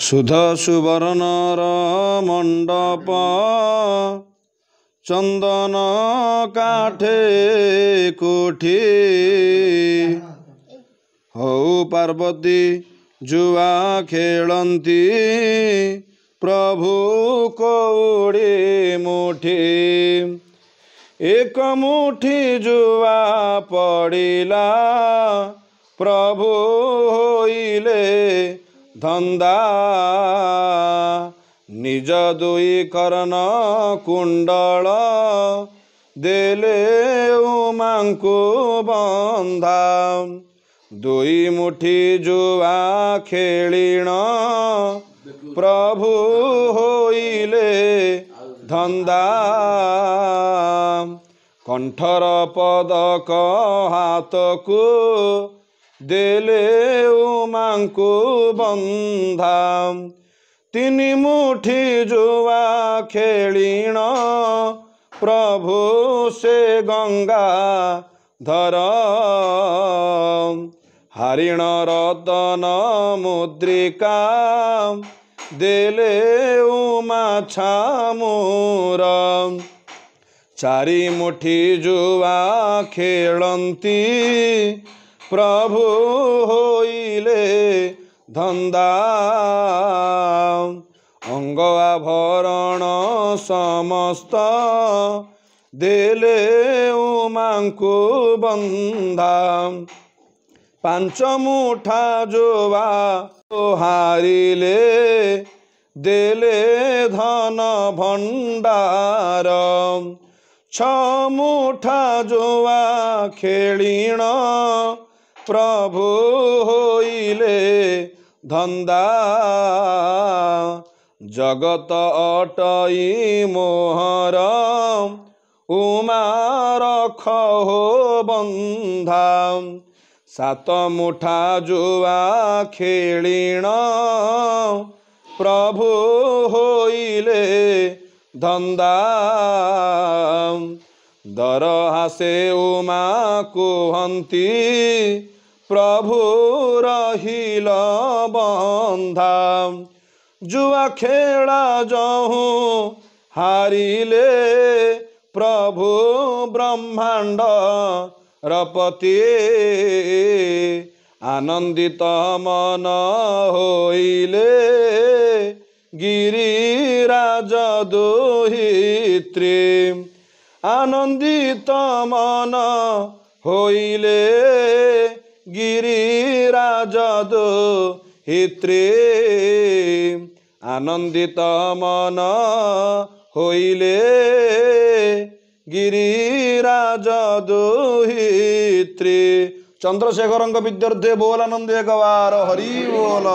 सुध सुवर्णर मंडप चंदन काठे कोठी हौ पार्वती जुआ खेलती प्रभु कौड़ी मुठी एक मुठी जुआ पड़िला प्रभु होइले धंदा निज दुई कर्ण कुंडल देले उमांकु बंधा दुई मुठी जुआ खेलिण प्रभु होइले धंदा कंठर पदक हाथकु देले उमांकु बंधा तीन मुठी जुआ खेलिण प्रभु से गंगा धर हरिण रतन मुद्रिका देले उमा छामूर चारि मुठी जुआ खेलती प्रभु होइले धंदा अंग आभरण समस्त देले उमांकु बंधा पांच मुठा जुआ हारिले देले धन भंडार छ मुठा जुआ खेलिण प्रभु होइले धंदा जगत अटई मोहर उमा रख हो बंधा सात मुठा जुआ खेलिण प्रभु होइले धंदा दर हासे उमा कुहंती प्रभु रहिल बंधा जुआ खेला जहु हारिले प्रभु ब्रह्मांड रपति आनंदित मन होइले गिरिराज दुहित्री आनंदित मन होइले गिरिराज दुहित्री आनंदित मन होइले गिरिराज दुहित्री चंद्रशेखर विद्यार्थी बोल आनंद एक बार हरि बोल।